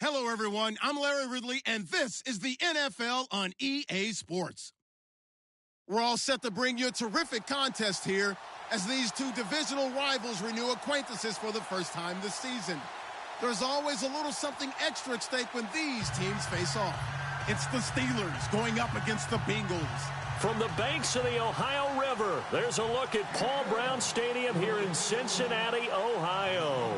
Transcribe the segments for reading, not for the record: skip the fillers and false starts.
Hello, everyone. I'm Larry Ridley, and this is the NFL on EA Sports. We're all set to bring you a terrific contest here as these two divisional rivals renew acquaintances for the first time this season. There's always a little something extra at stake when these teams face off. It's the Steelers going up against the Bengals. From the banks of the Ohio River, there's a look at Paul Brown Stadium here in Cincinnati, Ohio.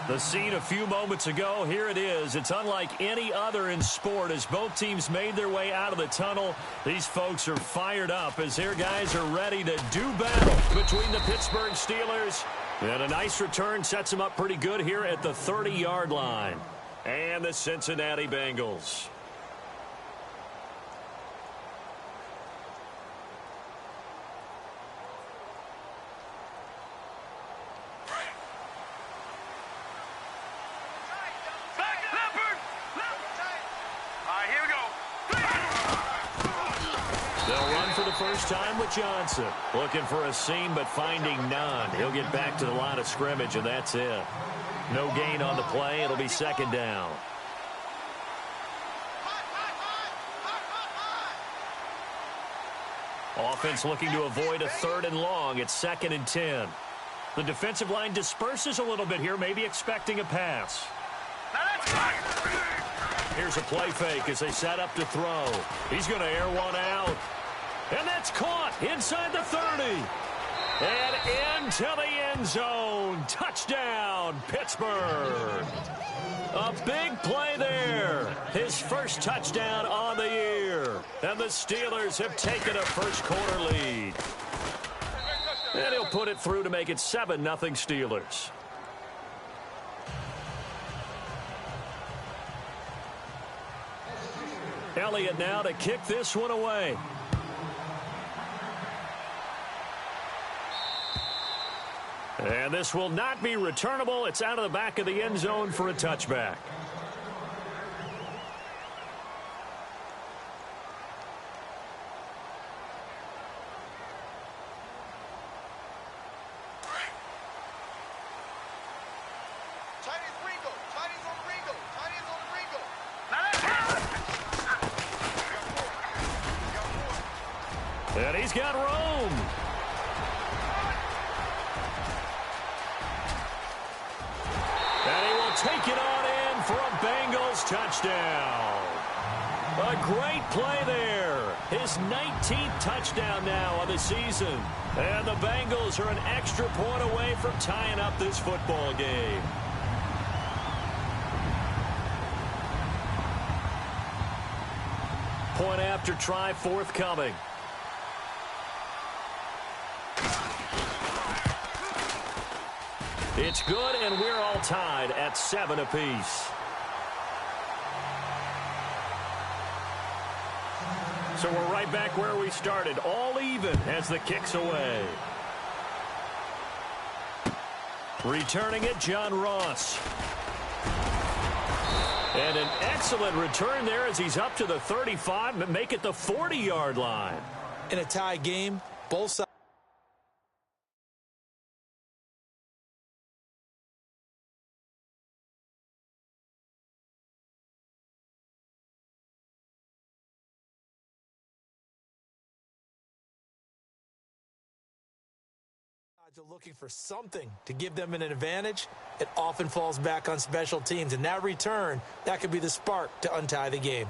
The scene a few moments ago, here it is. It's unlike any other in sport as both teams made their way out of the tunnel. These folks are fired up as their guys are ready to do battle between the Pittsburgh Steelers. And a nice return sets them up pretty good here at the 30-yard line. And the Cincinnati Bengals. First time with Johnson. Looking for a seam, but finding none. He'll get back to the line of scrimmage, and that's it. No gain on the play. It'll be second down. Offense looking to avoid a 3rd and long. It's 2nd and 10. The defensive line disperses a little bit here, maybe expecting a pass. Here's a play fake as they set up to throw. He's going to air one out. And that's caught inside the 30. And into the end zone. Touchdown, Pittsburgh. A big play there. His first touchdown on the year. And the Steelers have taken a first-quarter lead. And he'll put it through to make it 7-0 Steelers. Elliott now to kick this one away. And this will not be returnable. It's out of the back of the end zone for a touchback. And he's got room. Take it on in for a Bengals touchdown. A great play there. His 19th touchdown now on the season. And the Bengals are an extra point away from tying up this football game. Point after try forthcoming. It's good, and we're all tied at 7 apiece. So we're right back where we started, all even as the kick's away. Returning it, John Ross. And an excellent return there as he's up to the 35, but make it the 40-yard line. In a tie game, both sides are looking for something to give them an advantage. It often falls back on special teams, and that return, that could be the spark to untie the game.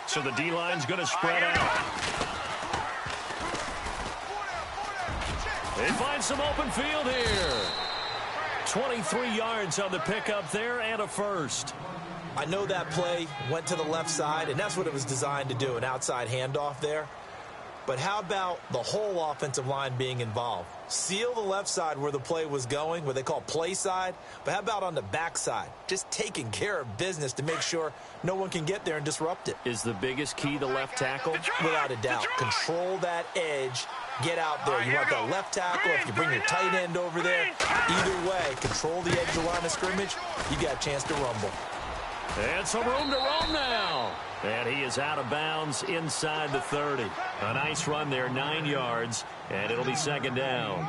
So the D-line's going to spread out. They find some open field here. 23 yards on the pickup there and a first. I know that play went to the left side, and that's what it was designed to do, an outside handoff there. But how about the whole offensive line being involved? Seal the left side where the play was going, what they call play side. But how about on the back side? Just taking care of business to make sure no one can get there and disrupt it. Is the biggest key the left tackle? Without a doubt. Control that edge. Get out there. You want that left tackle. If you bring your tight end over there, either way, control the edge of the line of scrimmage, you got a chance to rumble. And some room to roam now. And he is out of bounds inside the 30. A nice run there, 9 yards, and it'll be second down.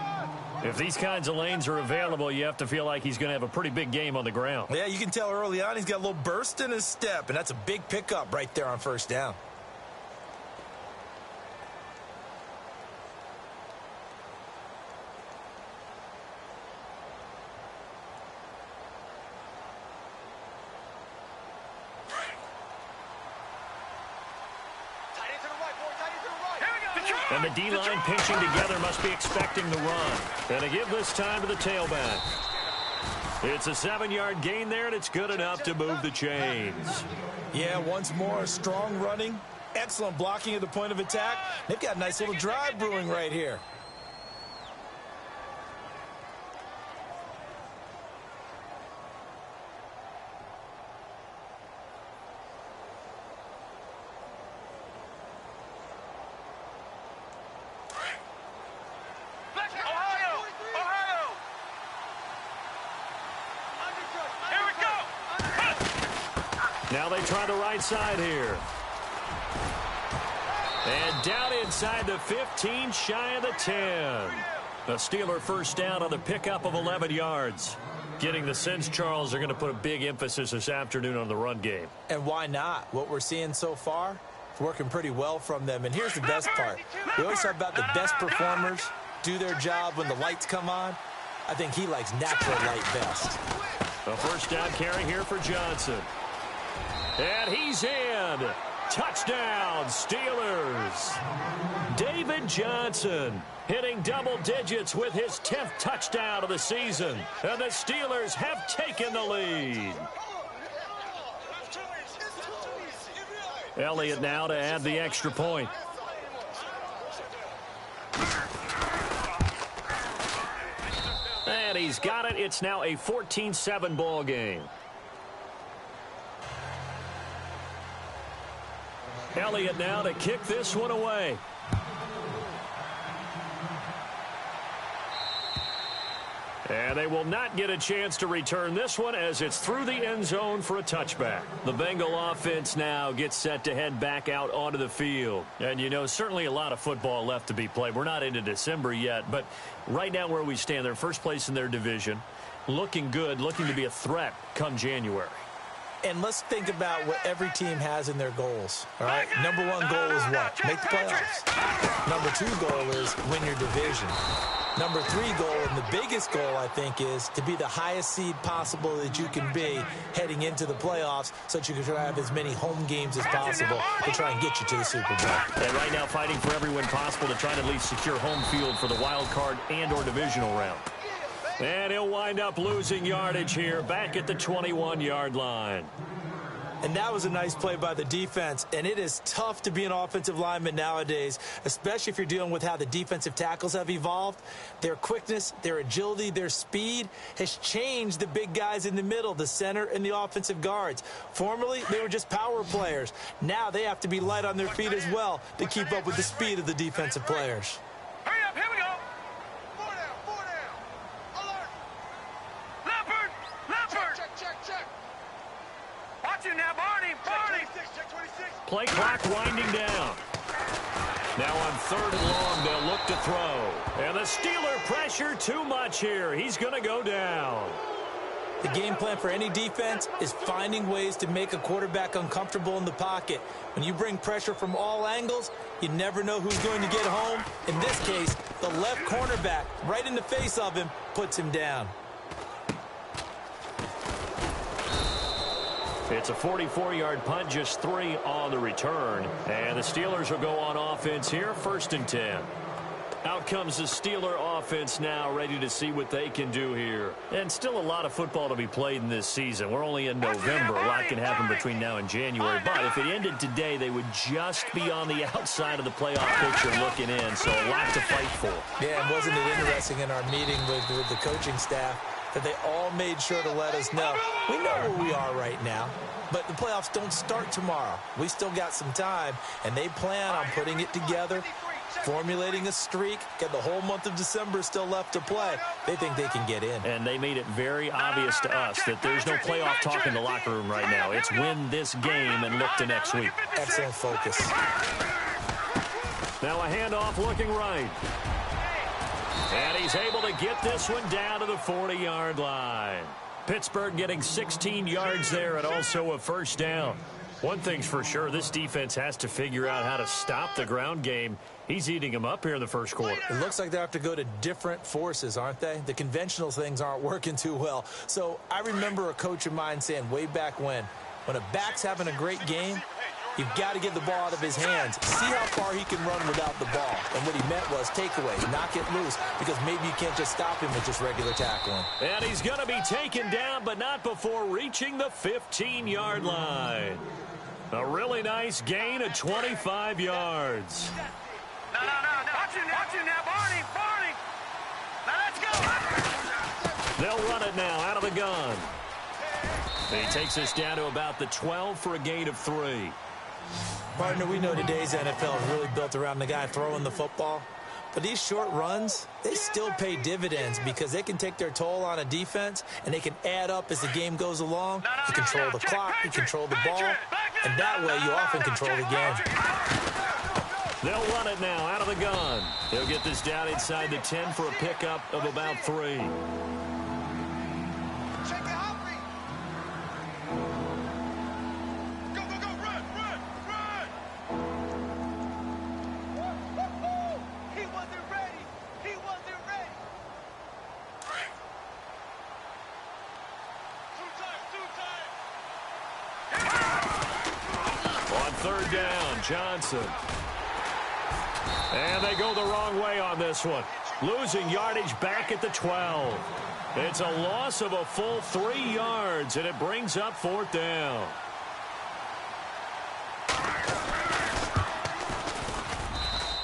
If these kinds of lanes are available, you have to feel like he's going to have a pretty big game on the ground. Yeah, you can tell early on he's got a little burst in his step, and that's a big pickup right there on first down. And the D-line pinching together must be expecting the run. And to give this time to the tailback. It's a 7-yard gain there, and it's good enough to move the chains. Yeah, once more, strong running, excellent blocking at the point of attack. They've got a nice little drive brewing right here. Now they try the right side here. And down inside the 15, shy of the 10. A Steeler first down on the pickup of 11 yards. Getting the sense, Charles, are going to put a big emphasis this afternoon on the run game. And why not? What we're seeing so far, it's working pretty well from them. And here's the best part. We always talk about the best performers do their job when the lights come on. I think he likes natural light best. A first down carry here for Johnson. And he's in. Touchdown, Steelers. David Johnson hitting double digits with his 10th touchdown of the season. And the Steelers have taken the lead. Elliott now to add the extra point. And he's got it. It's now a 14-7 ball game. Elliott now to kick this one away. And they will not get a chance to return this one as it's through the end zone for a touchback. The Bengal offense now gets set to head back out onto the field. And, you know, certainly a lot of football left to be played. We're not into December yet, but right now where we stand, they're first place in their division. Looking good, looking to be a threat come January. And let's think about what every team has in their goals, all right? Number one goal is what? Make the playoffs. Number two goal is win your division. Number three goal, and the biggest goal, I think, is to be the highest seed possible that you can be heading into the playoffs so that you can try to have as many home games as possible to try and get you to the Super Bowl. And right now fighting for every win possible to try to at least secure home field for the wild card and or divisional round. And he'll wind up losing yardage here back at the 21-yard line. And that was a nice play by the defense. And it is tough to be an offensive lineman nowadays, especially if you're dealing with how the defensive tackles have evolved. Their quickness, their agility, their speed has changed the big guys in the middle, the center and the offensive guards. Formerly, they were just power players. Now they have to be light on their feet as well to keep up with the speed of the defensive players. Hurry up, here we go. Four down. Alert. Leopard. Check. Watch it now, Barney. Check 26. Play clock winding down. Now on 3rd and long, they'll look to throw. And the Steeler pressure too much here. He's going to go down. The game plan for any defense is finding ways to make a quarterback uncomfortable in the pocket. When you bring pressure from all angles, you never know who's going to get home. In this case, the left cornerback, right in the face of him, puts him down. It's a 44-yard punt, just 3 on the return. And the Steelers will go on offense here, 1st and 10. Out comes the Steeler offense now, ready to see what they can do here. And still a lot of football to be played in this season. We're only in November. A lot can happen between now and January. But if it ended today, they would just be on the outside of the playoff picture looking in. So a lot to fight for. Yeah, and wasn't it interesting in our meeting with the coaching staff that they all made sure to let us know. We know where we are right now, but the playoffs don't start tomorrow. We still got some time, and they plan on putting it together formulating a streak, got the whole month of December still left to play. They think they can get in. And they made it very obvious to us that there's no playoff talk in the locker room right now. It's win this game and look to next week. Excellent focus. Now a handoff looking right. And he's able to get this one down to the 40-yard line. Pittsburgh getting 16 yards there and also a first down. One thing's for sure, this defense has to figure out how to stop the ground game. He's eating them up here in the first quarter. It looks like they have to go to different forces, aren't they? The conventional things aren't working too well. So I remember a coach of mine saying way back when a back's having a great game, you've got to get the ball out of his hands. See how far he can run without the ball. And what he meant was takeaway, knock it loose, because maybe you can't just stop him with just regular tackling. And he's going to be taken down, but not before reaching the 15-yard line. A really nice gain of 25 yards. No. Watch you now, Barney. Now let's go. They'll run it now out of the gun. He takes us down to about the 12 for a gain of 3. Partner, we know today's NFL is really built around the guy throwing the football. But these short runs, they still pay dividends because they can take their toll on a defense and they can add up as the game goes along. You control the clock, you control the ball, and that way you often control the game. They'll run it now out of the gun. They'll get this down inside the 10 for a pickup of about 3. Third down, Johnson. And they go the wrong way on this one. Losing yardage back at the 12. It's a loss of a full 3 yards, and it brings up 4th down.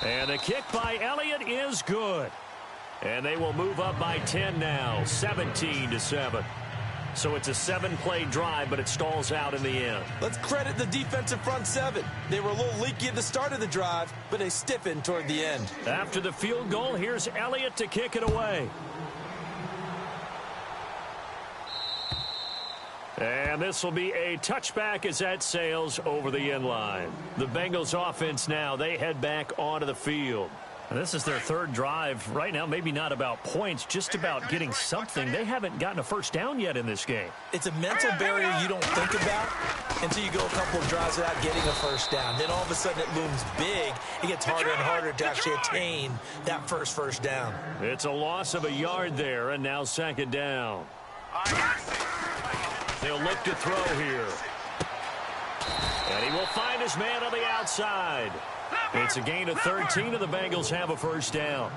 And the kick by Elliott is good. And they will move up by 10 now, 17-7. So it's a 7-play drive, but it stalls out in the end. Let's credit the defensive front 7. They were a little leaky at the start of the drive, but they stiffened toward the end. After the field goal, here's Elliott to kick it away. And this will be a touchback as that sails over the end line. The Bengals offense now, they head back onto the field. And this is their 3rd drive. Right now, maybe not about points, just about getting something. They haven't gotten a first down yet in this game. It's a mental barrier you don't think about until you go a couple of drives without getting a first down. Then all of a sudden it looms big. It gets harder and harder to actually attain that first down. It's a loss of a yard there, and now 2nd down. They'll look to throw here. And he will find his man on the outside. It's a gain of 13, and the Bengals have a first down.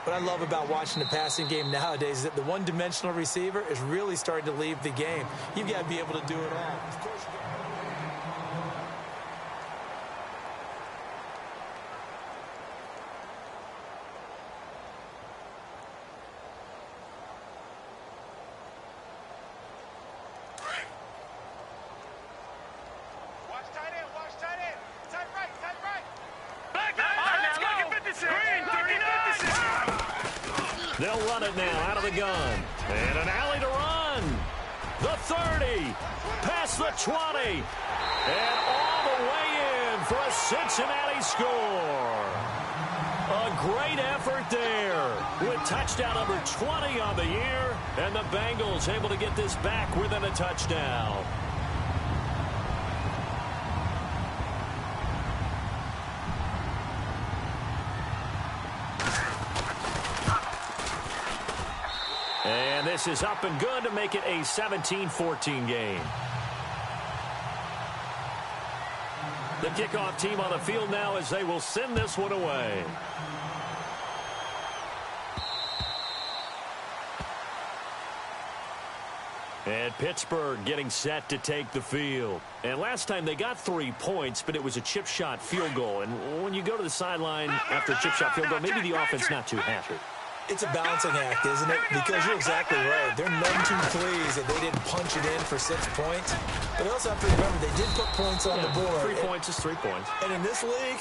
What I love about watching the passing game nowadays is that the one-dimensional receiver is really starting to leave the game. You've got to be able to do it all. Of course you They'll run it now out of the gun. And an alley to run. The 30. Past the 20. And all the way in for a Cincinnati score. A great effort there with touchdown number 20 on the year. And the Bengals able to get this back within a touchdown. And this is up and good to make it a 17-14 game. The kickoff team on the field now as they will send this one away. And Pittsburgh getting set to take the field. And last time they got 3 points, but it was a chip shot field goal. And when you go to the sideline after a chip shot field goal, maybe the offense not too happy. It's a balancing act, isn't it? Because you're exactly right. They're none too pleased that they didn't punch it in for 6 points. But they also have to remember they did put points on the board. 3 points is 3 points. And in this league,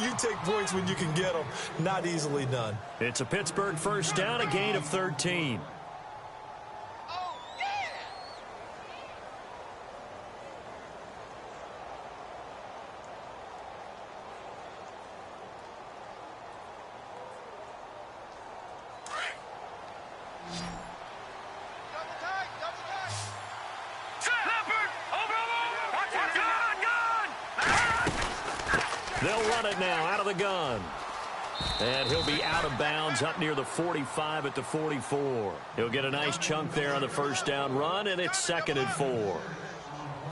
you take points when you can get them. Not easily done. It's a Pittsburgh first down, a gain of 13. They'll run it now out of the gun. And he'll be out of bounds up near the 45 at the 44. He'll get a nice chunk there on the first down run, and it's 2nd and 4.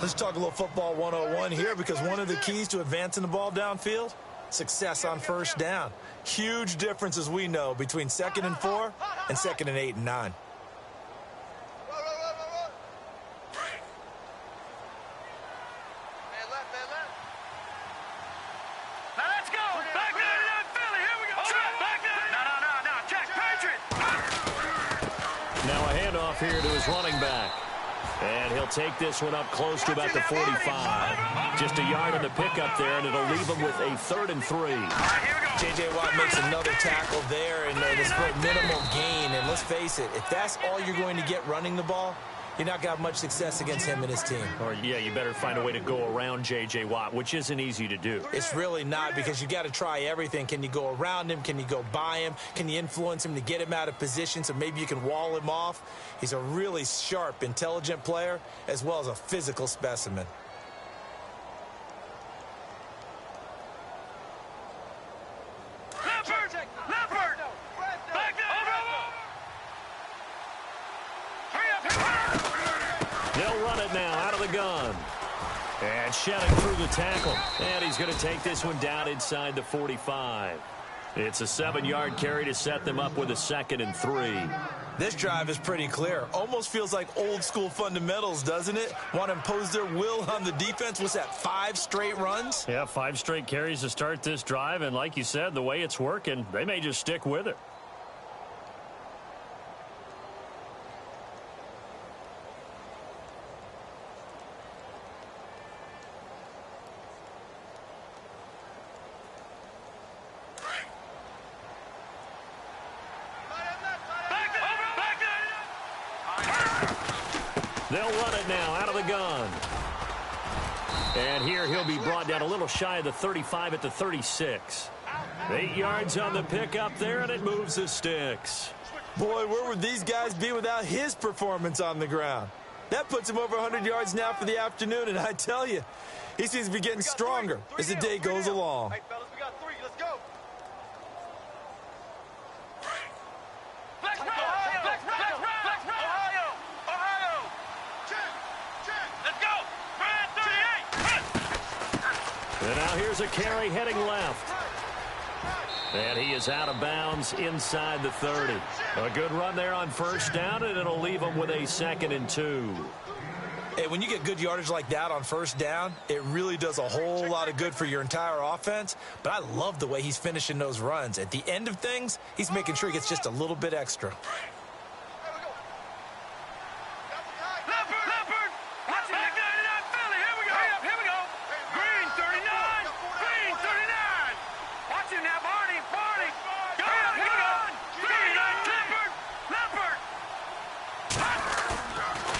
Let's talk a little football 101 here, because one of the keys to advancing the ball downfield, success on first down. Huge difference, as we know, between 2nd and 4 and 2nd and 8 and 9. Here to his running back. And he'll take this one up close to about the 45. Just a yard on the pickup there, and it'll leave him with a 3rd and 3. J.J. Watt makes another tackle there, and it's for a minimal gain. And let's face it, if that's all you're going to get running the ball, you're not going to have much success against him and his team. Or, yeah, you better find a way to go around J.J. Watt, which isn't easy to do. It's really not, because you got to try everything. Can you go around him? Can you go by him? Can you influence him to get him out of position so maybe you can wall him off? He's a really sharp, intelligent player, as well as a physical specimen. They'll run it now out of the gun. And shedding through the tackle. And he's going to take this one down inside the 45. It's a 7-yard carry to set them up with a 2nd and 3. This drive is pretty clear. Almost feels like old school fundamentals, doesn't it? Want to impose their will on the defense. What's that, 5 straight runs? Yeah, 5 straight carries to start this drive. And like you said, the way it's working, they may just stick with it. They'll run it now out of the gun. And here he'll be brought down a little shy of the 35 at the 36. 8 yards on the pickup there, and it moves the sticks. Boy, where would these guys be without his performance on the ground? That puts him over 100 yards now for the afternoon, and I tell you, he seems to be getting stronger as the day goes along. Hey, fellas, we got 3. Let's go. And now here's a carry heading left. And he is out of bounds inside the 30. A good run there on first down, and it'll leave him with a 2nd and 2. Hey, when you get good yardage like that on first down, it really does a whole lot of good for your entire offense. But I love the way he's finishing those runs. At the end of things, he's making sure he gets just a little bit extra.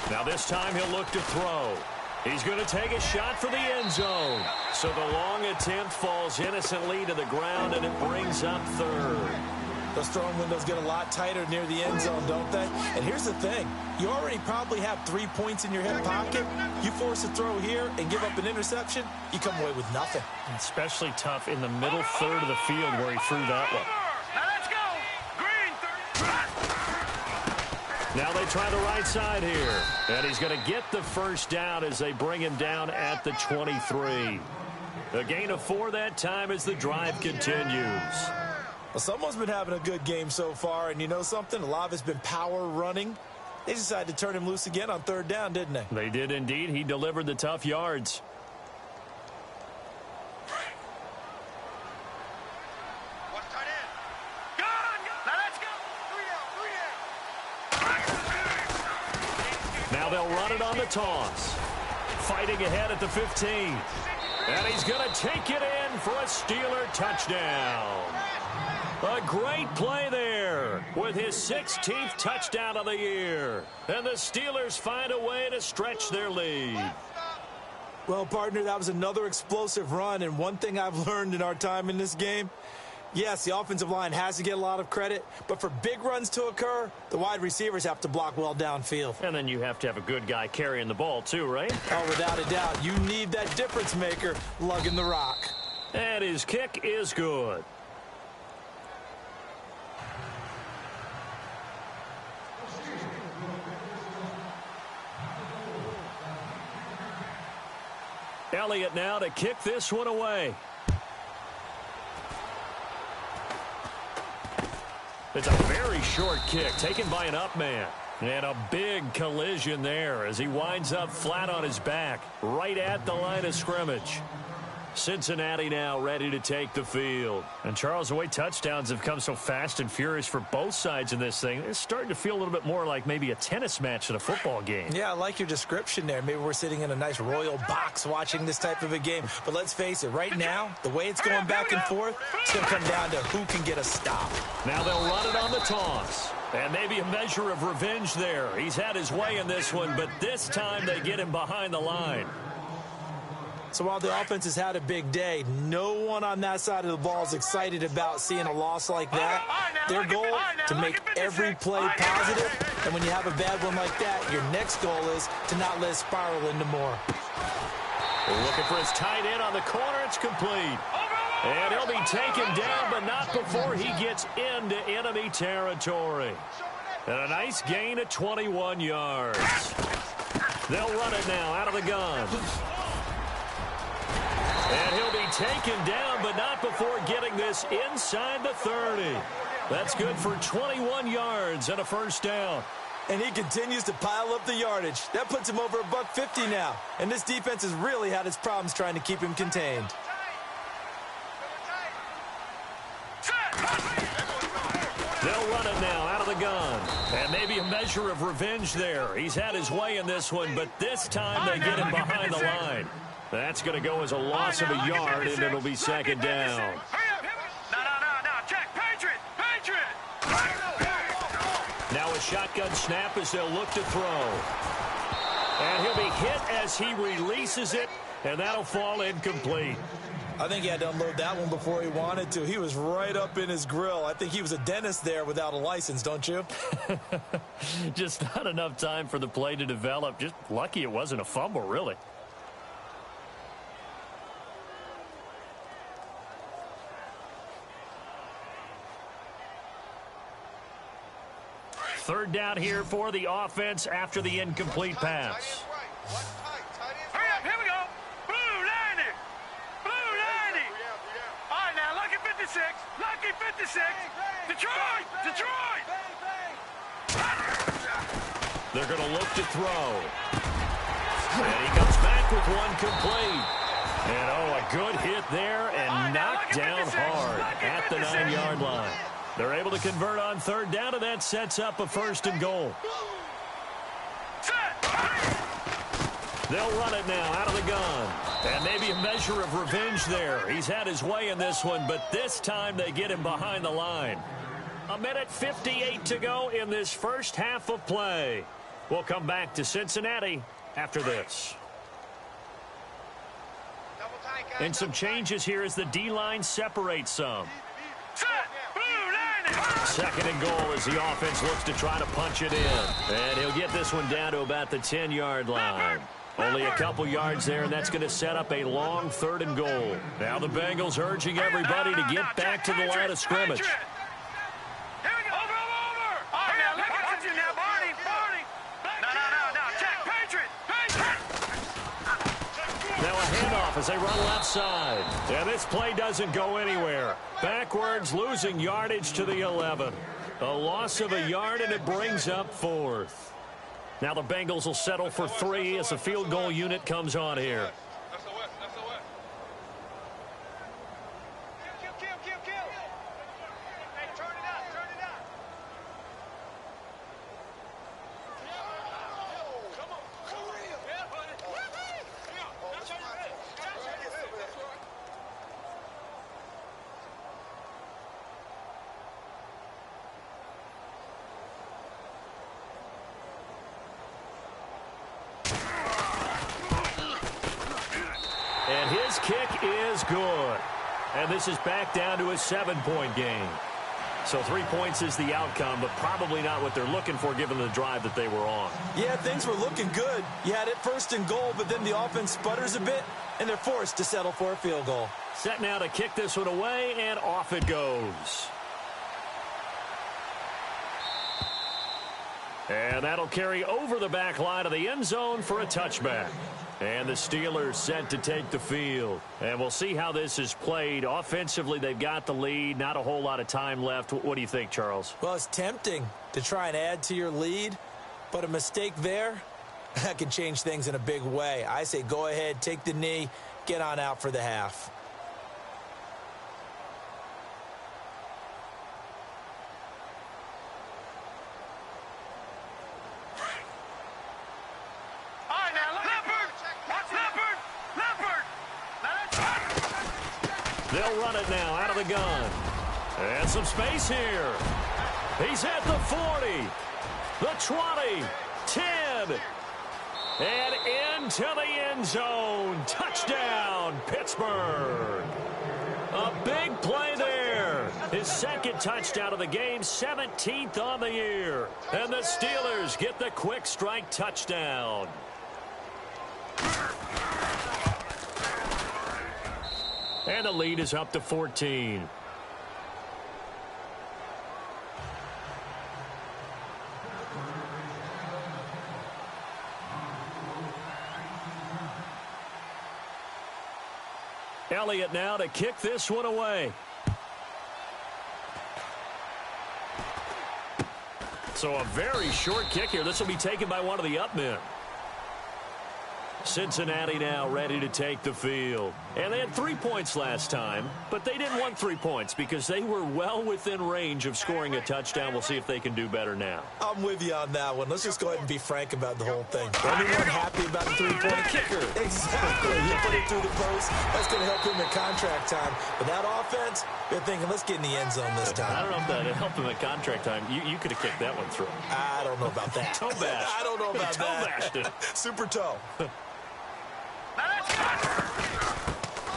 Now this time he'll look to throw. He's going to take a shot for the end zone. So the long attempt falls innocently to the ground, and it brings up 3rd. Those throwing windows get a lot tighter near the end zone, don't they? And here's the thing. You already probably have 3 points in your hip pocket. You force a throw here and give up an interception, you come away with nothing. Especially tough in the middle third of the field where he threw that one. Now they try the right side here. And he's going to get the first down as they bring him down at the 23. A gain of 4 that time as the drive continues. Well, someone's been having a good game so far, and you know something? A lot of it's been power running. They decided to turn him loose again on 3rd down, didn't they? They did indeed. He delivered the tough yards. Now let's go. 3 they'll run it on the toss. Fighting ahead at the 15. And he's going to take it in for a Steeler touchdown. A great play there with his 16th touchdown of the year. And the Steelers find a way to stretch their lead. Well, partner, that was another explosive run. And one thing I've learned in our time in this game, yes, the offensive line has to get a lot of credit, but for big runs to occur, the wide receivers have to block well downfield. And then you have to have a good guy carrying the ball too, right? Oh, without a doubt. You need that difference maker lugging the rock. And his kick is good. Elliott now to kick this one away. It's a very short kick taken by an up man. And a big collision there as he winds up flat on his back right at the line of scrimmage. Cincinnati now ready to take the field. And Charles, the way touchdowns have come so fast and furious for both sides in this thing, it's starting to feel a little bit more like maybe a tennis match than a football game. Yeah, I like your description there. Maybe we're sitting in a nice royal box watching this type of a game. But let's face it, right now, the way it's going back and forth, it's going to come down to who can get a stop. Now they'll run it on the toss. And maybe a measure of revenge there. He's had his way in this one, but this time they get him behind the line. So while the offense has had a big day, no one on that side of the ball is excited about seeing a loss like that. Their goal, to make every play positive. And when you have a bad one like that, your next goal is to not let it spiral into more. Looking for his tight end on the corner. It's complete. And he'll be taken down, but not before he gets into enemy territory. And a nice gain of 21 yards. They'll run it now out of the gun. And he'll be taken down, but not before getting this inside the 30. That's good for 21 yards and a first down. And he continues to pile up the yardage. That puts him over $150 now. And this defense has really had its problems trying to keep him contained. They'll run it now out of the gun. And maybe a measure of revenge there. He's had his way in this one, but this time they get him behind the line. That's going to go as a loss of a yard, and it'll be second down. No, check, Patriot. Now a shotgun snap as they'll look to throw. And he'll be hit as he releases it, and that'll fall incomplete. I think he had to unload that one before he wanted to. He was right up in his grill. I think he was a dentist there without a license, don't you? Just not enough time for the play to develop. Just lucky it wasn't a fumble, really. Third down here for the offense after the incomplete pass. Hurry up, here we go. Blue 90. All right, now, lucky 56. Detroit. They're going to look to throw. And he comes back with one complete. And, a good hit there and knocked down hard at the 9-yard line. They're able to convert on third down, and that sets up a first and goal. They'll run it now out of the gun. And maybe a measure of revenge there. He's had his way in this one, but this time they get him behind the line. 1:58 to go in this first half of play. We'll come back to Cincinnati after this. And some changes here as the D-line separates some. Second and goal as the offense looks to try to punch it in. And he'll get this one down to about the 10-yard line. Only a couple yards there, and that's going to set up a long third and goal. Now the Bengals urging everybody to get back to the line of scrimmage. Here we go. Over. All right, now, look at you now, Barney. No, check, Patriot. Now a handoff as they run left side. And this play doesn't go anywhere. Backwards, losing yardage to the 11. A loss of a yard, and it brings up fourth. Now the Bengals will settle for 3 as the field goal unit comes on here. That's the West. Kill. Hey, turn it out. Come on. His kick is good. And this is back down to a 7-point game. So 3 points is the outcome, but probably not what they're looking for given the drive that they were on. Yeah, things were looking good. You had it 1st and goal, but then the offense sputters a bit, and they're forced to settle for a field goal. Set now to kick this one away, and off it goes. And that'll carry over the back line of the end zone for a touchback. And the Steelers set to take the field. And we'll see how this is played. Offensively, they've got the lead. Not a whole lot of time left. What do you think, Charles? Well, it's tempting to try and add to your lead, but a mistake there, that can change things in a big way. I say go ahead, take the knee, get on out for the half. They'll run it now out of the gun. And some space here. He's at the 40, the 20, 10, and into the end zone. Touchdown, Pittsburgh. A big play there. His 2nd touchdown of the game, 17th on the year. And the Steelers get the quick strike touchdown. And the lead is up to 14. Elliott now to kick this one away. So a very short kick here. This will be taken by one of the up men. Cincinnati now ready to take the field. And they had 3 points last time, but they didn't want 3 points because they were well within range of scoring a touchdown. We'll see if they can do better now. I'm with you on that one. Let's just go ahead and be frank about the whole thing. Anyone happy about the 3-point kicker? Exactly. He put it through the post. That's going to help him at contract time. But that offense, they're thinking, let's get in the end zone this time. I don't know if that helped him at contract time. You could have kicked that one through. I don't know about that. Toe bash. I don't know about toe that. Bashed it. Super toe.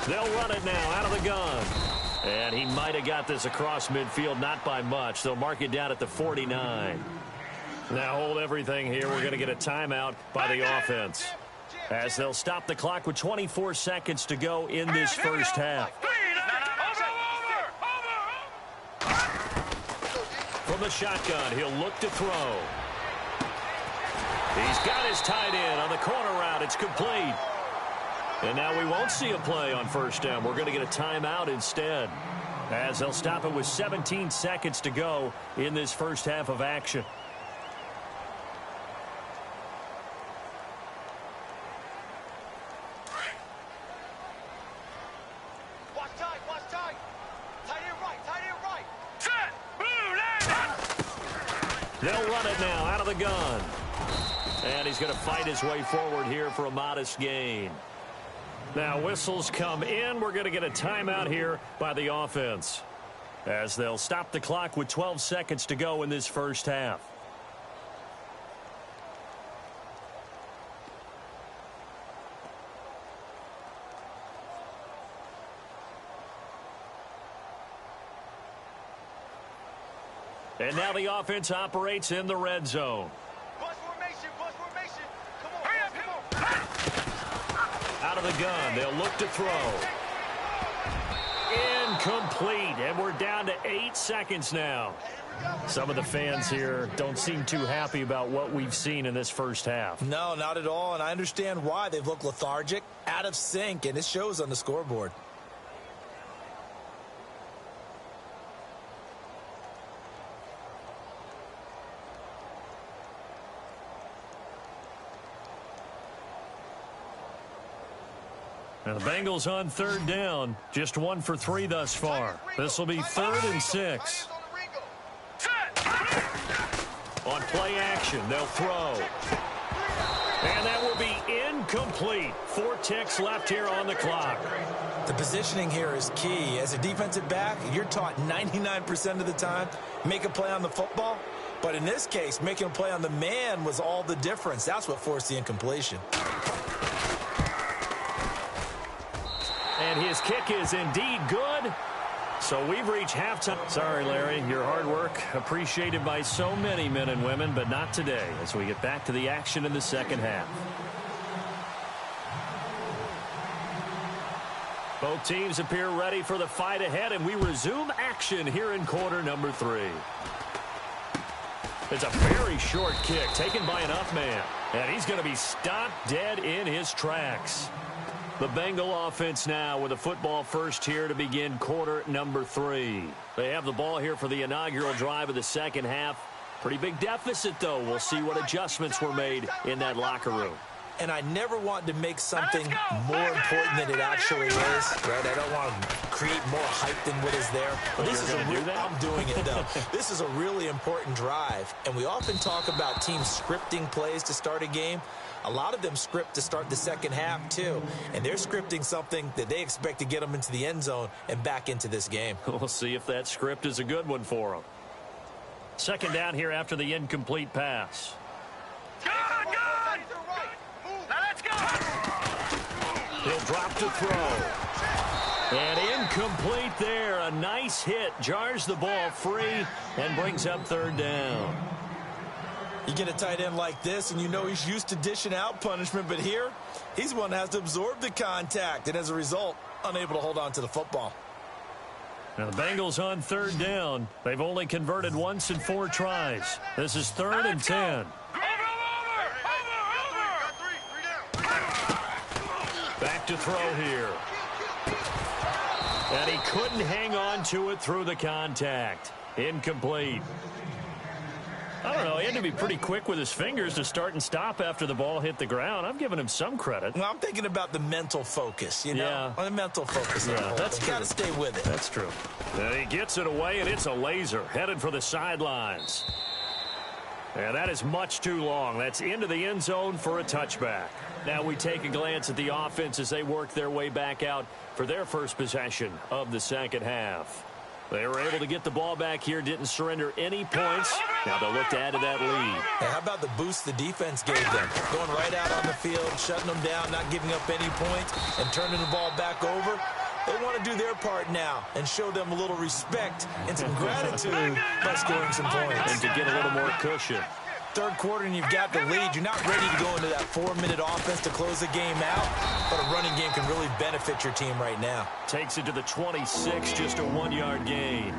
They'll run it now out of the gun. And he might have got this across midfield, not by much. They'll mark it down at the 49. Now hold everything here. We're going to get a timeout by the offense, as they'll stop the clock with 24 seconds to go in this first half. From the shotgun, he'll look to throw. He's got his tight end on the corner route. It's complete. And now we won't see a play on first down. We're going to get a timeout instead, as they'll stop it with 17 seconds to go in this first half of action. Watch tight. Tight end right. Set, blue, They'll run it now out of the gun. And he's going to fight his way forward here for a modest gain. Now whistles come in. We're going to get a timeout here by the offense, as they'll stop the clock with 12 seconds to go in this first half. And now the offense operates in the red zone. Bus formation. Come on. Hurry up. Out of the gun, they'll look to throw. Incomplete, and we're down to 8 seconds now. Some of the fans here don't seem too happy about what we've seen in this first half. No, not at all, and I understand why. They've looked lethargic, out of sync, and it shows on the scoreboard. And the Bengals on third down, just 1 for 3 thus far. This will be 3rd and 6. On play action, they'll throw. And that will be incomplete. 4 ticks left here on the clock. The positioning here is key. As a defensive back, you're taught 99% of the time, make a play on the football. But in this case, making a play on the man was all the difference. That's what forced the incompletion. And his kick is indeed good. So we've reached halftime. Sorry, Larry, your hard work appreciated by so many men and women, but not today as we get back to the action in the second half. Both teams appear ready for the fight ahead, and we resume action here in quarter number 3. It's a very short kick taken by an up man, and he's going to be stopped dead in his tracks. The Bengal offense now with a football first here to begin quarter number 3. They have the ball here for the inaugural drive of the second half. Pretty big deficit, though. We'll see what adjustments were made in that locker room. And I never want to make something more important than it actually is, right? I don't want to create more hype than what is there. But this is I'm doing it, though. This is a really important drive. And we often talk about teams scripting plays to start a game. A lot of them script to start the second half, too. And they're scripting something that they expect to get them into the end zone and back into this game. We'll see if that script is a good one for them. Second down here after the incomplete pass. Good! Now let's go! He'll drop to throw. And incomplete there. A nice hit. Jars the ball free and brings up third down. You get a tight end like this, and you know he's used to dishing out punishment, but here, he's one that has to absorb the contact, and as a result, unable to hold on to the football. Now the Bengals on third down. They've only converted once in 4 tries. This is 3rd and 10. Back to throw here. And he couldn't hang on to it through the contact. Incomplete. I don't know. He had to be pretty quick with his fingers to start and stop after the ball hit the ground. I'm giving him some credit. Well, I'm thinking about the mental focus, you know? Yeah. The mental focus. Yeah, that's true. You got to stay with it. That's true. And he gets it away, and it's a laser headed for the sidelines. And that is much too long. That's into the end zone for a touchback. Now we take a glance at the offense as they work their way back out for their first possession of the second half. They were able to get the ball back here, didn't surrender any points. Now they'll look to add to that lead. Hey, how about the boost the defense gave them? Going right out on the field, shutting them down, not giving up any points, and turning the ball back over. They want to do their part now and show them a little respect and some gratitude by scoring some points. And to get a little more cushion. Third quarter and you've got the lead. You're not ready to go into that 4-minute offense to close the game out, but a running game can really benefit your team right now. Takes it to the 26, just a 1-yard gain.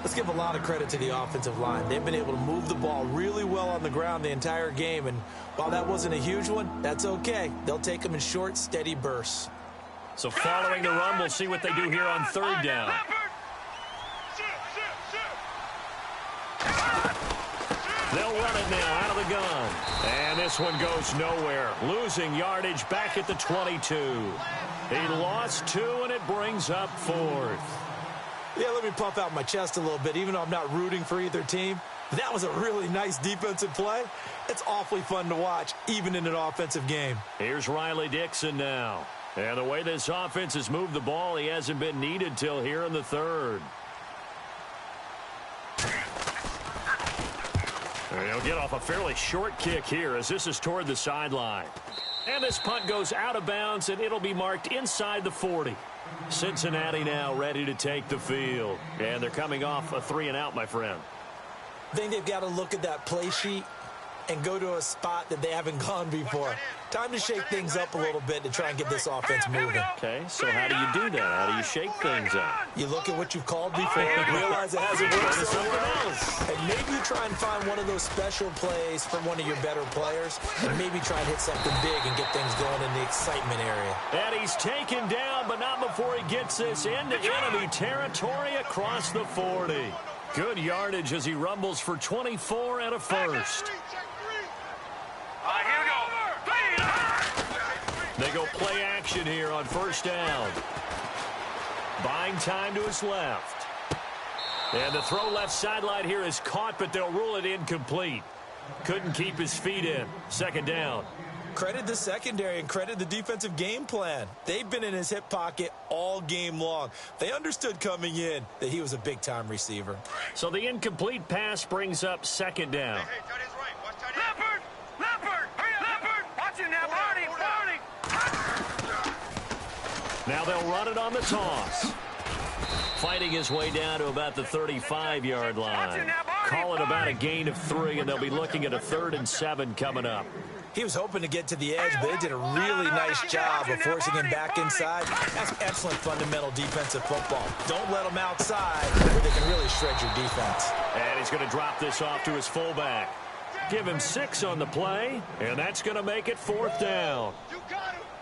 Let's give a lot of credit to the offensive line. They've been able to move the ball really well on the ground the entire game, and while that wasn't a huge one, that's okay. They'll take them in short, steady bursts. So following the run, we'll see what they do here on third down. They'll run it now out of the gun. And this one goes nowhere. Losing yardage back at the 22. He lost 2, and it brings up 4th. Yeah, let me puff out my chest a little bit, even though I'm not rooting for either team. That was a really nice defensive play. It's awfully fun to watch, even in an offensive game. Here's Riley Dixon now. And the way this offense has moved the ball, he hasn't been needed till here in the third. And he'll get off a fairly short kick here as this is toward the sideline. And this punt goes out of bounds, and it'll be marked inside the 40. Cincinnati now ready to take the field. And they're coming off a 3-and-out, my friend. I think they've got to look at that play sheet and go to a spot that they haven't gone before. Time to shake things up a little bit to try and get this offense moving. Okay, so how do you do that? How do you shake things up? You look at what you've called before and realize it hasn't worked so well. And maybe you try and find one of those special plays from one of your better players and maybe try and hit something big and get things going in the excitement area. And he's taken down, but not before he gets this into enemy territory across the 40. Good yardage as he rumbles for 24 and a first. Here we go. They go play action here on first down. Buying time to his left. And the throw left sideline here is caught, but they'll rule it incomplete. Couldn't keep his feet in. Second down. Credit the secondary and credit the defensive game plan. They've been in his hip pocket all game long. They understood coming in that he was a big-time receiver. So the incomplete pass brings up second down. Hey, tight end's right. Watch tight end. Leopard! Hurry up, Leopard! Watch him now, Barney! Now Now they'll run it on the toss. Fighting his way down to about the 35-yard line. Call it about a gain of 3, and they'll be looking at a 3rd and 7 coming up. He was hoping to get to the edge, but they did a really nice job of forcing him back inside. That's excellent fundamental defensive football. Don't let him outside where they can really shred your defense. And he's going to drop this off to his fullback. Give him 6 on the play, and that's going to make it 4th down.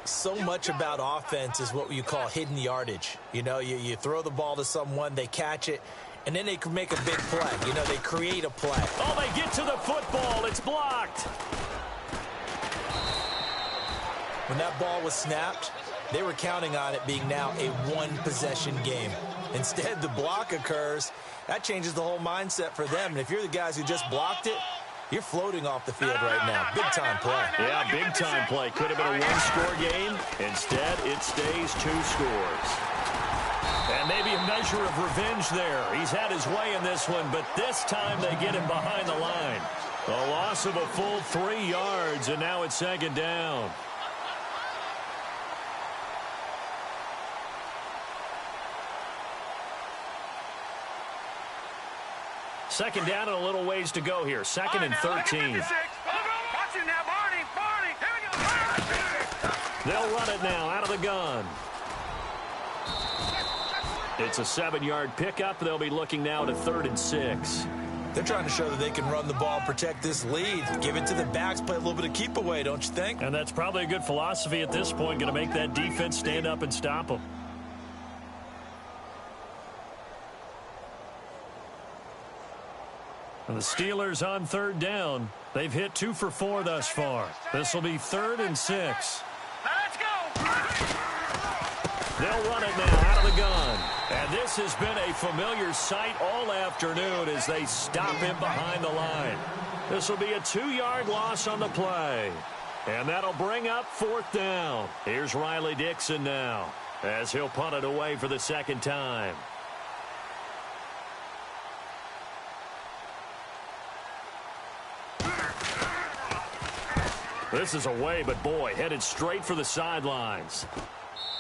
So much about offense is what you call hidden yardage. You know, you throw the ball to someone, they catch it, and then they can make a big play. You know, they create a play. Oh, they get to the football. It's blocked. When that ball was snapped, they were counting on it being now a one-possession game. Instead, the block occurs. That changes the whole mindset for them. And if you're the guys who just blocked it, you're floating off the field right now. Big-time play. Yeah, big-time play. Could have been a one-score game. Instead, it stays 2 scores. And maybe a measure of revenge there. He's had his way in this one, but this time they get him behind the line. A loss of a full 3 yards, and now it's 2nd down. Second down and a little ways to go here. 2nd and 13. They'll run it now out of the gun. It's a 7-yard pickup. They'll be looking now to 3rd and 6. They're trying to show that they can run the ball and protect this lead. Give it to the backs, play a little bit of keep away, don't you think? And that's probably a good philosophy at this point. Going to make that defense stand up and stop them. And the Steelers on 3rd down. They've hit 2 for 4 thus far. This will be 3rd and 6. Let's go. They'll run it now out of the gun. And this has been a familiar sight all afternoon as they stop him behind the line. This will be a 2-yard loss on the play. And that'll bring up 4th down. Here's Riley Dixon now as he'll punt it away for the 2nd time. This is away, but boy, headed straight for the sidelines.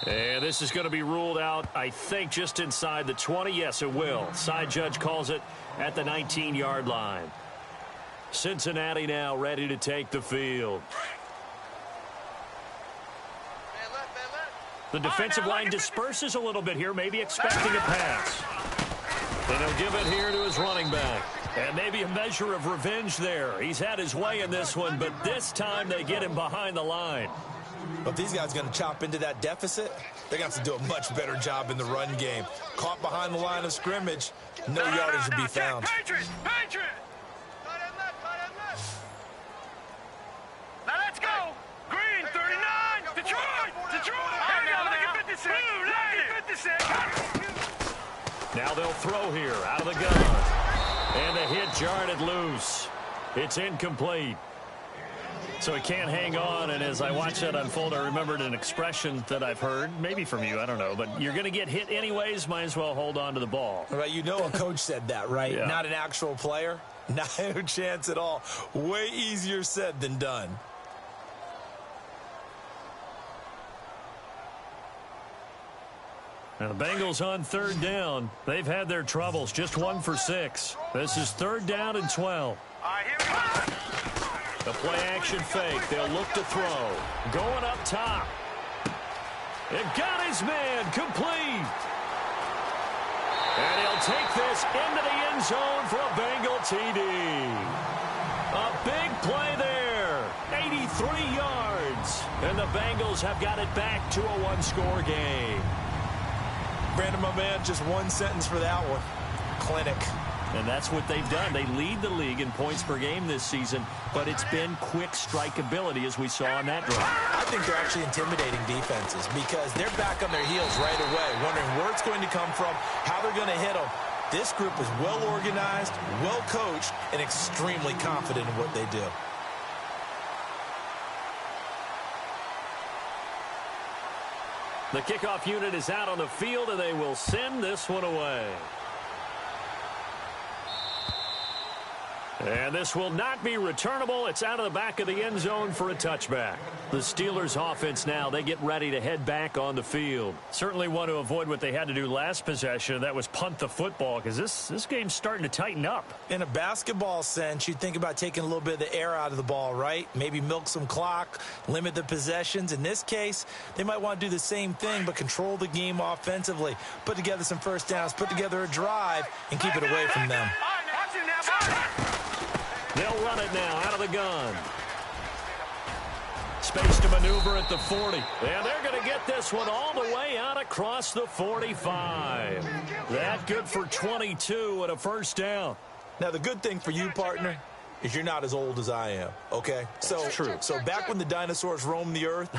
And this is going to be ruled out, I think, just inside the 20. Yes, it will. Side judge calls it at the 19-yard line. Cincinnati now ready to take the field. The defensive line disperses a little bit here, maybe expecting a pass. And he'll give it here to his running back. And maybe a measure of revenge there. He's had his way in this one, but this time they get him behind the line. But these guys are going to chop into that deficit. They're going to have to do a much better job in the run game. Caught behind the line of scrimmage, no yardage to be found. Patriots! Patriots! Now let's go! Green, 39! Detroit! Detroit! Look at 56! Look at 56! Now they'll throw here out of the gun. And the hit jarred it loose. It's incomplete. So he can't hang on, and as I watch that unfold, I remembered an expression that I've heard, maybe from you, I don't know, but you're going to get hit anyways, might as well hold on to the ball. Right, you know a coach said that, right? Yeah. Not an actual player. No chance at all. Way easier said than done. Now the Bengals on 3rd down. They've had their troubles, just 1 for 6. This is 3rd down and 12. All right, here we go. The play-action fake. They'll look to throw. Going up top. It got his man complete. And he'll take this into the end zone for a Bengal TD. A big play there. 83 yards. And the Bengals have got it back to a 1-score game. Brandon, my man, just one sentence for that one. Clinic. And that's what they've done. They lead the league in points per game this season, but it's been quick strikeability as we saw on that drive. I think they're actually intimidating defenses because they're back on their heels right away, wondering where it's going to come from, how they're going to hit them. This group is well organized, well coached, and extremely confident in what they do. The kickoff unit is out on the field, and they will send this one away. And this will not be returnable. It's out of the back of the end zone for a touchback. The Steelers offense now, they get ready to head back on the field. Certainly want to avoid what they had to do last possession. That was punt the football, because this game's starting to tighten up. In a basketball sense, you think about taking a little bit of the air out of the ball, right? Maybe milk some clock, limit the possessions. In this case, they might want to do the same thing, but control the game offensively. Put together some first downs, put together a drive, and keep it away from them. They'll run it now out of the gun. Space to maneuver at the 40. And they're going to get this one all the way out across the 45. That good for 22 and a first down. Now, the good thing for you, partner, is you're not as old as I am, okay? So true. So back when the dinosaurs roamed the earth,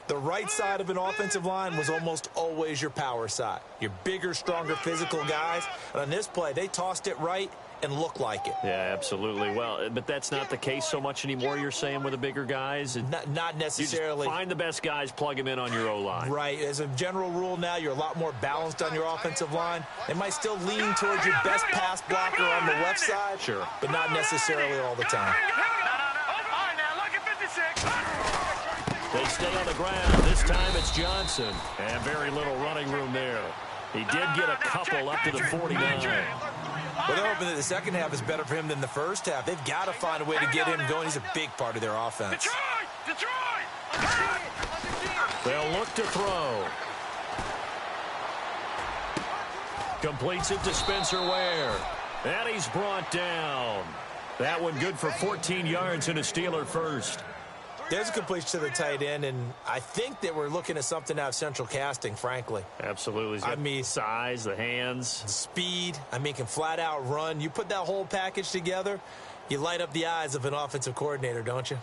the right side of an offensive line was almost always your power side. Your bigger, stronger, physical guys. And on this play, they tossed it right and looked like it. Yeah, absolutely. Well, but that's not the case so much anymore, you're saying, with the bigger guys? Not necessarily. You just find the best guys, plug them in on your O-line. Right. As a general rule now, you're a lot more balanced on your offensive line. They might still lean towards your best pass blocker on the left side, sure, but not necessarily all the time. They stay on the ground. This time it's Johnson. And very little running room there. He did get a couple up to the 49. Well, they're hoping that the second half is better for him than the first half. They've got to find a way to get him going. He's a big part of their offense. They'll look to throw. Completes it to Spencer Ware. And he's brought down. That one good for 14 yards and a Steeler first. There's a completion to the tight end, and I think that we're looking at something out of Central Casting, frankly. Absolutely. I mean, size, the hands. Speed. I mean, can flat out run. You put that whole package together, you light up the eyes of an offensive coordinator, don't you?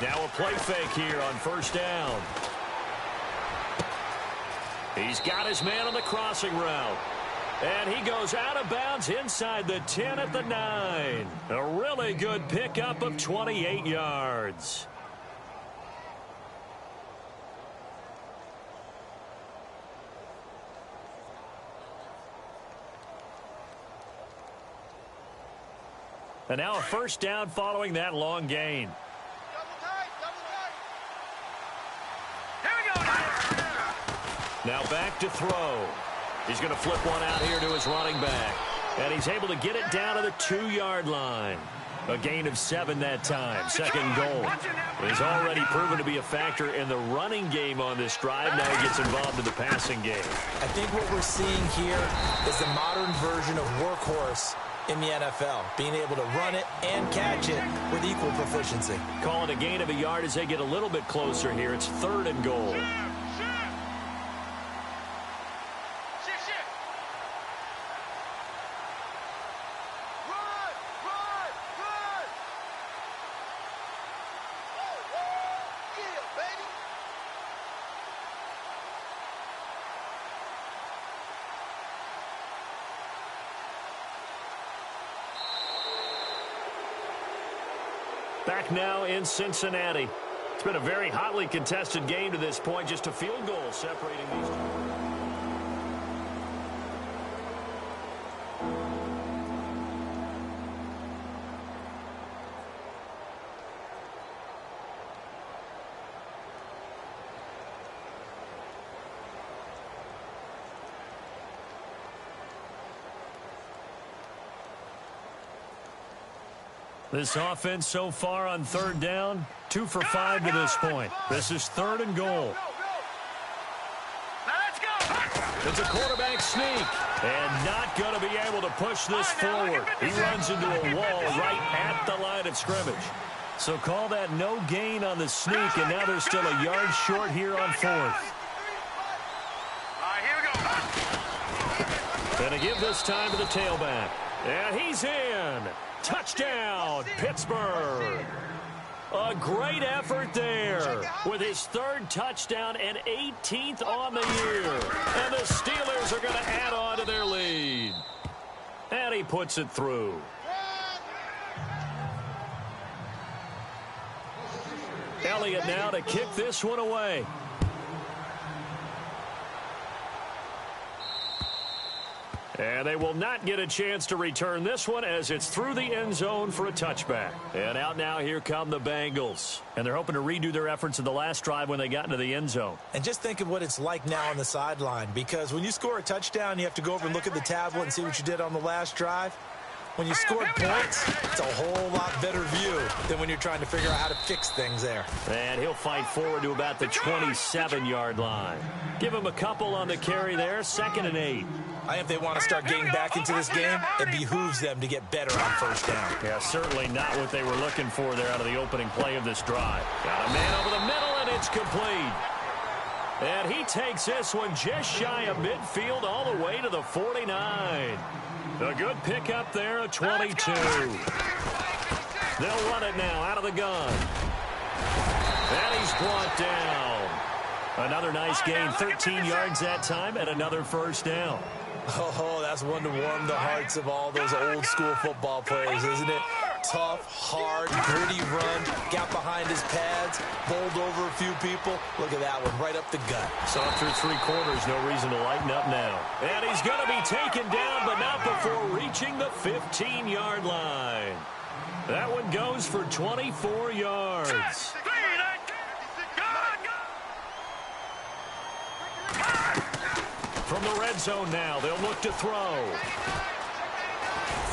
Now a play fake here on first down. He's got his man on the crossing route. And he goes out of bounds inside the 10 at the 9. A really good pickup of 28 yards. And now a first down following that long gain. Now back to throw. He's going to flip one out here to his running back. And he's able to get it down to the 2-yard line. A gain of 7 that time. Second goal. He's already proven to be a factor in the running game on this drive. Now he gets involved in the passing game. I think what we're seeing here is the modern version of workhorse in the NFL. Being able to run it and catch it with equal proficiency. Call it a gain of a yard as they get a little bit closer here. It's 3rd and goal. Back now in Cincinnati. It's been a very hotly contested game to this point. Just a field goal separating these two. This offense so far on 3rd down, 2 for 5 to this point. This is 3rd and goal. It's a quarterback sneak, and not going to be able to push this forward. He runs into a wall right at the line of scrimmage. So call that no gain on the sneak, and now they're still a yard short here on 4th. And to give this time to the tailback. And he's in. Touchdown, Pittsburgh. A great effort there with his 3rd touchdown and 18th on the year. And the Steelers are going to add on to their lead. And he puts it through. Elliott now to kick this one away. And they will not get a chance to return this one as it's through the end zone for a touchback. And out now, here come the Bengals. And they're hoping to redo their efforts in the last drive when they got into the end zone. And just think of what it's like now on the sideline, because when you score a touchdown, you have to go over and look at the tablet and see what you did on the last drive. When you scored points, it's a whole lot better view than when you're trying to figure out how to fix things there. And he'll fight forward to about the 27-yard line. Give him a couple on the carry there, 2nd and 8. I think if they want to start getting back into this game, it behooves them to get better on first down. Yeah, certainly not what they were looking for there out of the opening play of this drive. Got a man over the middle, and it's complete. And he takes this one just shy of midfield all the way to the 49. A good pickup there, a 22. They'll run it now out of the gun. And he's brought down. Another nice gain, 13 yards that time, and another first down. Oh, that's one to warm the hearts of all those old school football players, isn't it? Tough, hard, gritty run, got behind his pads, bowled over a few people. Look at that one, right up the gut. So through 3 quarters, no reason to lighten up now. And he's going to be taken down, but not before reaching the 15-yard line. That one goes for 24 yards. From the red zone now, they'll look to throw.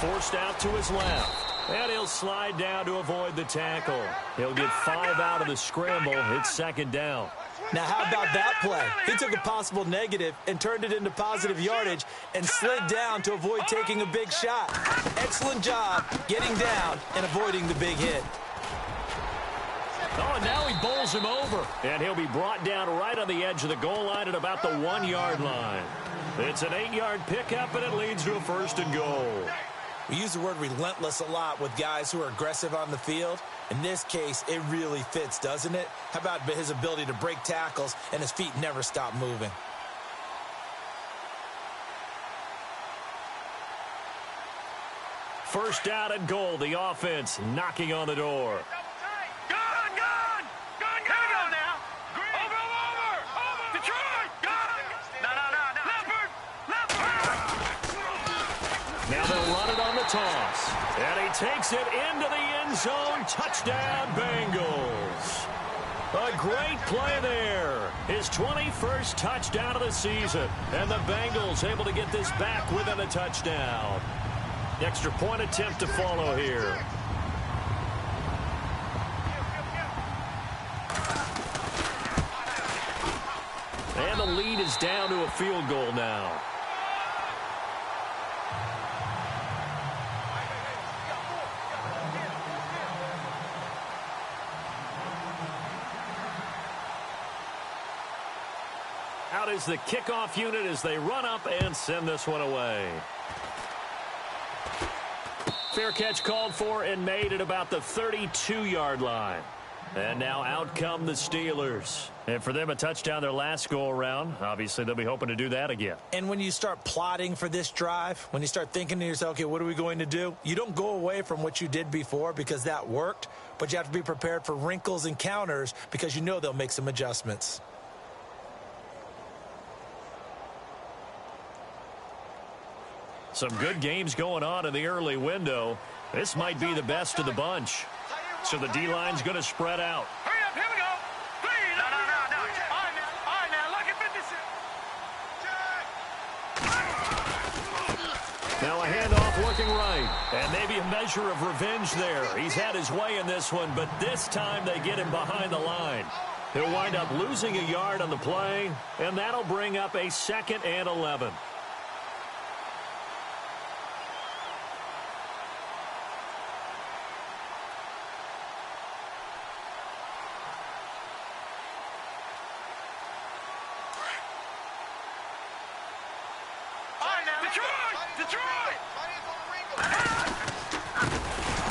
Forced out to his left. And he'll slide down to avoid the tackle. He'll get 5 out of the scramble. It's 2nd down. Now, how about that play? He took a possible negative and turned it into positive yardage and slid down to avoid taking a big shot. Excellent job getting down and avoiding the big hit. Oh, and now he bowls him over. And he'll be brought down right on the edge of the goal line at about the 1-yard line. It's an 8-yard pickup, and it leads to a 1st and goal. We use the word relentless a lot with guys who are aggressive on the field. In this case, it really fits, doesn't it? How about his ability to break tackles and his feet never stop moving? First down and goal, the offense knocking on the door. Now they'll run it on the toss. And he takes it into the end zone. Touchdown, Bengals. A great play there. His 21st touchdown of the season. And the Bengals able to get this back within a touchdown. Extra point attempt to follow here. And the lead is down to a field goal now. Out is the kickoff unit as they run up and send this one away. Fair catch called for and made at about the 32-yard line. And now out come the Steelers. And for them, a touchdown their last go-around. Obviously, they'll be hoping to do that again. And when you start plotting for this drive, when you start thinking to yourself, okay, what are we going to do? You don't go away from what you did before because that worked, but you have to be prepared for wrinkles and counters because you know they'll make some adjustments. Some good games going on in the early window. This might be the best of the bunch. So the D-line's going to spread out. Hurry up, here we go. Please. No. All right, now, look at 56. Now a handoff looking right. And maybe a measure of revenge there. He's had his way in this one, but this time they get him behind the line. He'll wind up losing a yard on the play, and that'll bring up a 2nd and 11.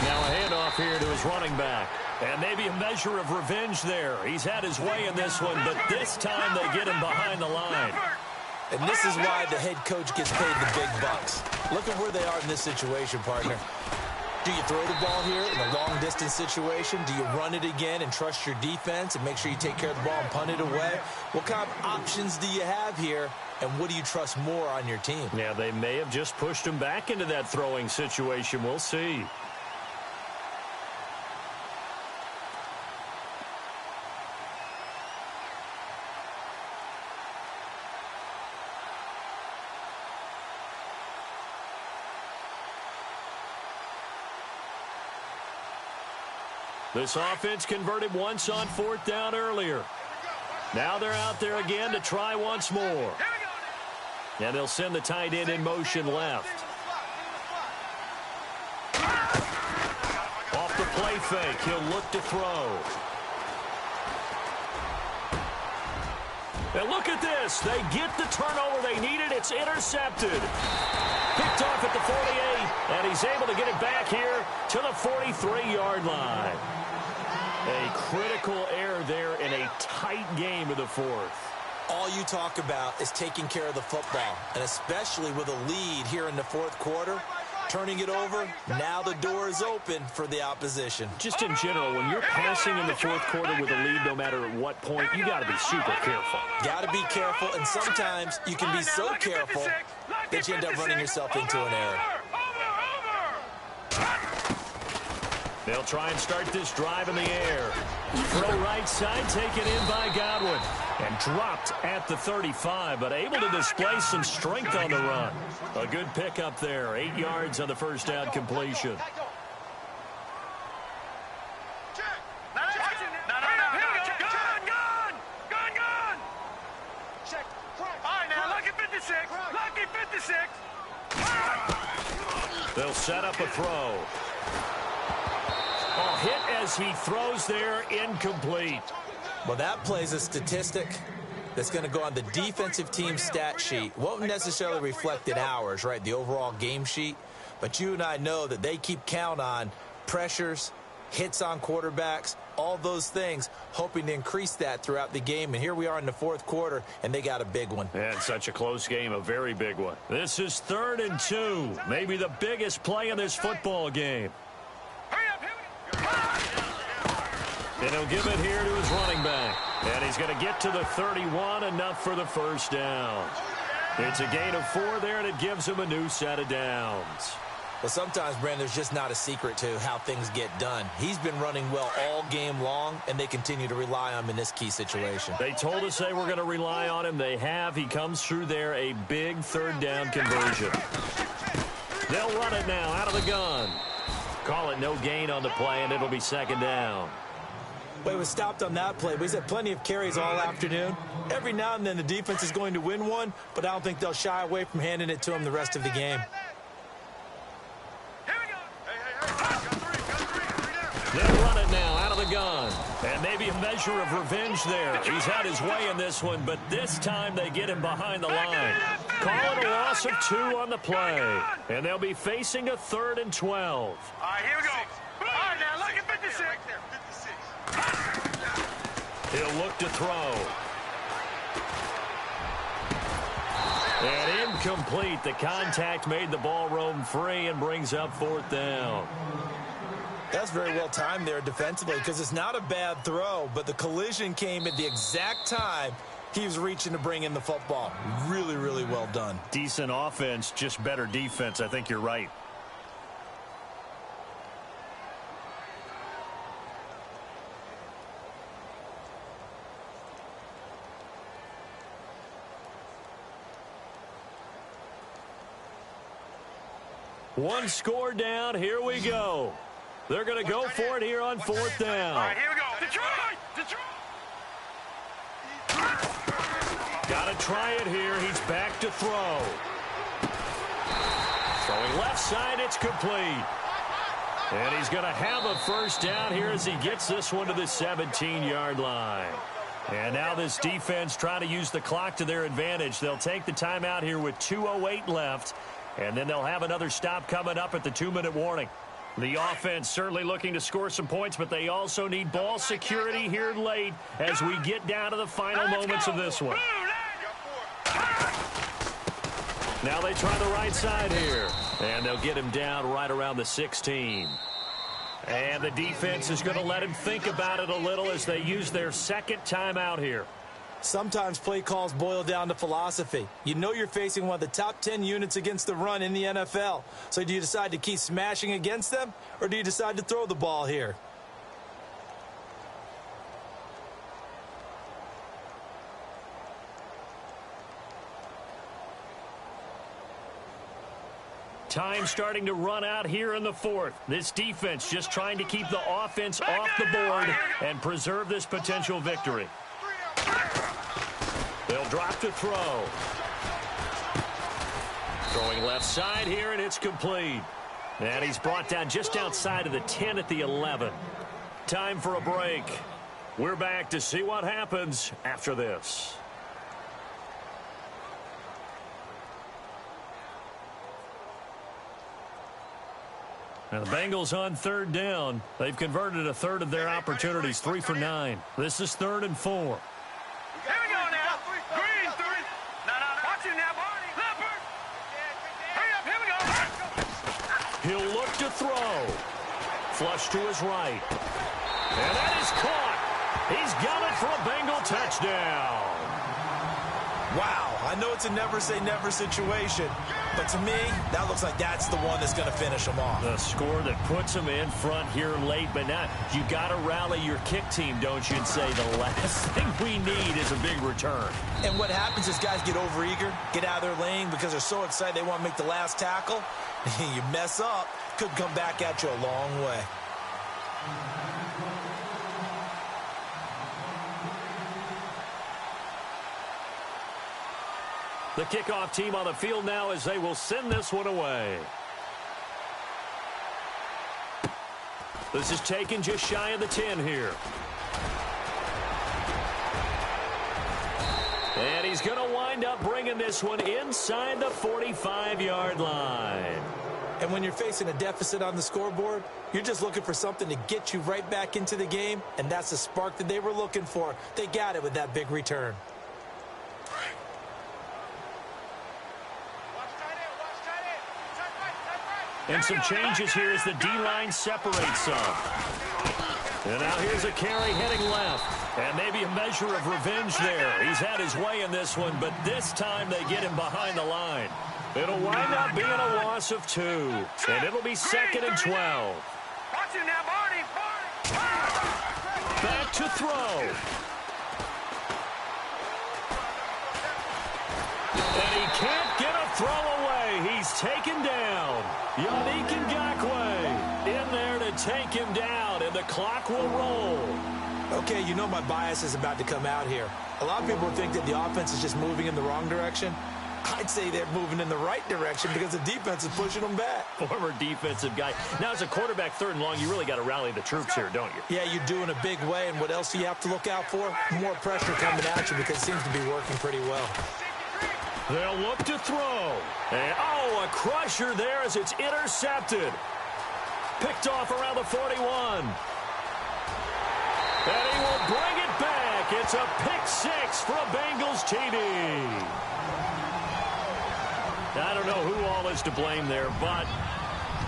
Now a handoff here to his running back. And maybe a measure of revenge there. He's had his way in this one, but this time they get him behind the line. And this is why the head coach gets paid the big bucks. Look at where they are in this situation, partner. Do you throw the ball here in a long-distance situation? Do you run it again and trust your defense and make sure you take care of the ball and punt it away? What kind of options do you have here, and what do you trust more on your team? Yeah, they may have just pushed him back into that throwing situation. We'll see. This offense converted once on 4th down earlier. Now they're out there again to try once more. And they'll send the tight end in motion left. Off the play fake, he'll look to throw. And look at this. They get the turnover they needed. It's intercepted. Picked off at the 48, and he's able to get it back here to the 43-yard line. A critical error there in a tight game of the 4th. All you talk about is taking care of the football, and especially with a lead here in the 4th quarter, turning it over, now the door is open for the opposition. Just in general, when you're passing in the 4th quarter with a lead, no matter at what point, you got to be super careful. Got to be careful, and sometimes you can be so careful that you end up running yourself into an error. They'll try and start this drive in the air. Throw right side, taken in by Godwin. And dropped at the 35, but able to display some strength on the run. A good pickup there. 8 yards on the first down completion. They'll set up a throw. Oh, hit as he throws there, incomplete. Well, that plays a statistic that's going to go on the defensive team stat sheet. Won't necessarily reflect in ours, right, the overall game sheet. But you and I know that they keep count on pressures, hits on quarterbacks, all those things, hoping to increase that throughout the game. And here we are in the 4th quarter, and they got a big one. And such a close game, a very big one. This is 3rd and 2, maybe the biggest play in this football game. And he'll give it here to his running back. And he's going to get to the 31, enough for the first down. It's a gain of 4 there, and it gives him a new set of downs. Well, sometimes, Brandon, there's just not a secret to how things get done. He's been running well all game long, and they continue to rely on him in this key situation. They told us they were going to rely on him. They have. He comes through there, a big 3rd down conversion. They'll run it now out of the gun. Call it no gain on the play, and it'll be 2nd down. Well, he was stopped on that play. He's had plenty of carries all afternoon. Every now and then the defense is going to win one, but I don't think they'll shy away from handing it to him the rest of the game. They'll run it now out of the gun. And maybe a measure of revenge there. He's had his way in this one, but this time they get him behind the line. Call it a loss of 2 on the play. And they'll be facing a 3rd and 12. All right, here we go. All right, now look at 56. He'll look to throw. And incomplete. The contact made the ball roam free and brings up 4th down. That's very well timed there defensively because it's not a bad throw, but the collision came at the exact time he was reaching to bring in the football. Really, really well done. Decent offense, just better defense. I think you're right. One score down. Here we go. They're going to go for it here on 4th down. All right, here we go. Detroit! Got to try it here. He's back to throw. Throwing left side. It's complete. And he's going to have a first down here as he gets this one to the 17-yard line. And now this defense trying to use the clock to their advantage. They'll take the timeout here with 2:08 left. And then they'll have another stop coming up at the 2-minute warning. The offense certainly looking to score some points, but they also need ball security here late as we get down to the final moments of this one. Now they try the right side here. And they'll get him down right around the 16. And the defense is going to let him think about it a little as they use their second timeout here. Sometimes play calls boil down to philosophy. You know you're facing one of the top 10 units against the run in the NFL. So do you decide to keep smashing against them, or do you decide to throw the ball here? Time starting to run out here in the fourth. This defense just trying to keep the offense off the board and preserve this potential victory. They'll drop to throw. Throwing left side here, and it's complete. And he's brought down just outside of the 10 at the 11. Time for a break. We're back to see what happens after this. Now the Bengals on third down. They've converted a third of their opportunities, 3 for 9. This is 3rd and 4. Here we go now. Green, 3. No. Watch it now, Barney. Leopard. Hurry up, here we go. He'll look to throw. Flush to his right. And that is caught. He's got it for a Bengal touchdown. Wow, I know it's a never-say-never situation, but to me, that looks like that's the one that's going to finish them off. The score that puts them in front here late, but now you got to rally your kick team, don't you, and say the last thing we need is a big return. And what happens is guys get overeager, get out of their lane because they're so excited they want to make the last tackle. You mess up, could come back at you a long way. The kickoff team on the field now as they will send this one away. This is taken just shy of the 10 here. And he's going to wind up bringing this one inside the 45-yard line. And when you're facing a deficit on the scoreboard, you're just looking for something to get you right back into the game, and that's the spark that they were looking for. They got it with that big return. And some changes here as the D-line separates some. And now here's a carry heading left. And maybe a measure of revenge there. He's had his way in this one, but this time they get him behind the line. It'll wind up being a loss of 2. And it'll be 2nd and 12. Watch it now, Barney. Back to throw. And he can't get a throw away. He's taken down. Yannick Ngakoue in there to take him down, and the clock will roll. Okay, you know my bias is about to come out here. A lot of people think that the offense is just moving in the wrong direction. I'd say they're moving in the right direction because the defense is pushing them back. Former defensive guy. Now, as a quarterback, 3rd and long, you really got to rally the troops here, don't you? Yeah, you do in a big way, and what else do you have to look out for? More pressure coming at you because it seems to be working pretty well. They'll look to throw. And, oh, a crusher there as it's intercepted. Picked off around the 41. And he will bring it back. It's a pick 6 for a Bengals TD. I don't know who all is to blame there, but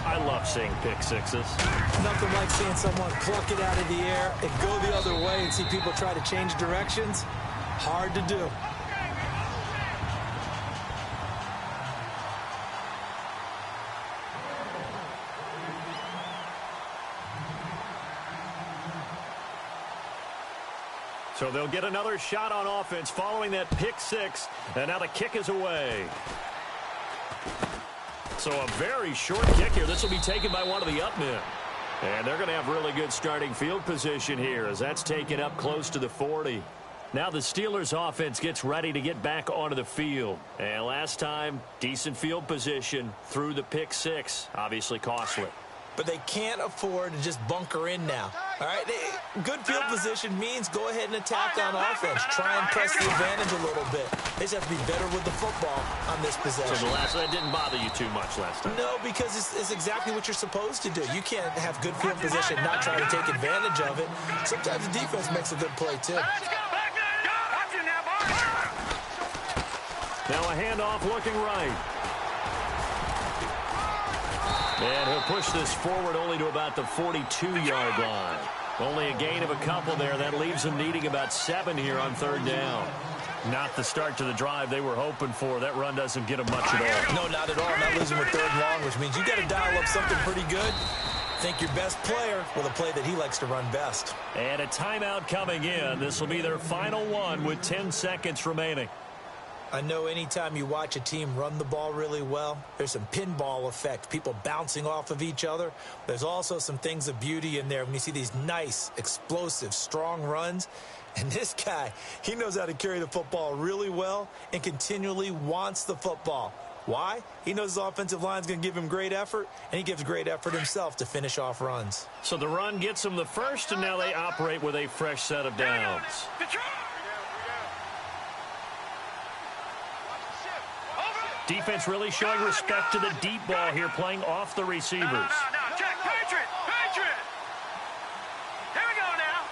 I love seeing pick sixes. Nothing like seeing someone pluck it out of the air and go the other way and see people try to change directions. Hard to do. So they'll get another shot on offense following that pick 6, and now the kick is away. So a very short kick here. This will be taken by one of the up men. And they're going to have really good starting field position here as that's taken up close to the 40. Now the Steelers offense gets ready to get back onto the field. And last time, decent field position through the pick 6. Obviously costly. But they can't afford to just bunker in now. All right, good field position means go ahead and attack on offense. Try and press the advantage a little bit. They just have to be better with the football on this possession. So that didn't bother you too much last time? No, because it's exactly what you're supposed to do. You can't have good field position, not try to take advantage of it. Sometimes the defense makes a good play, too. Now a handoff looking right. And he'll push this forward only to about the 42-yard line. Only a gain of a couple there. That leaves them needing about 7 here on third down. Not the start to the drive they were hoping for. That run doesn't get them much at all. No, not at all. Not losing with third and long, which means you got to dial up something pretty good. Think your best player with a play that he likes to run best. And a timeout coming in. This will be their final one with 10 seconds remaining. I know anytime you watch a team run the ball really well, there's some pinball effect, people bouncing off of each other. There's also some things of beauty in there when you see these nice, explosive, strong runs. And this guy, he knows how to carry the football really well and continually wants the football. Why? He knows his offensive line is going to give him great effort, and he gives great effort himself to finish off runs. So the run gets them the first, and now they operate with a fresh set of downs. Defense really showing respect to the deep ball here, playing off the receivers. No, check. Patriot! Here we go now.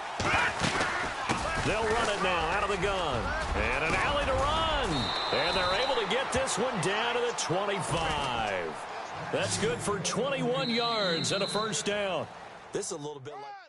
They'll run it now out of the gun. And an alley to run. And they're able to get this one down to the 25. That's good for 21 yards and a first down. This is a little bit like...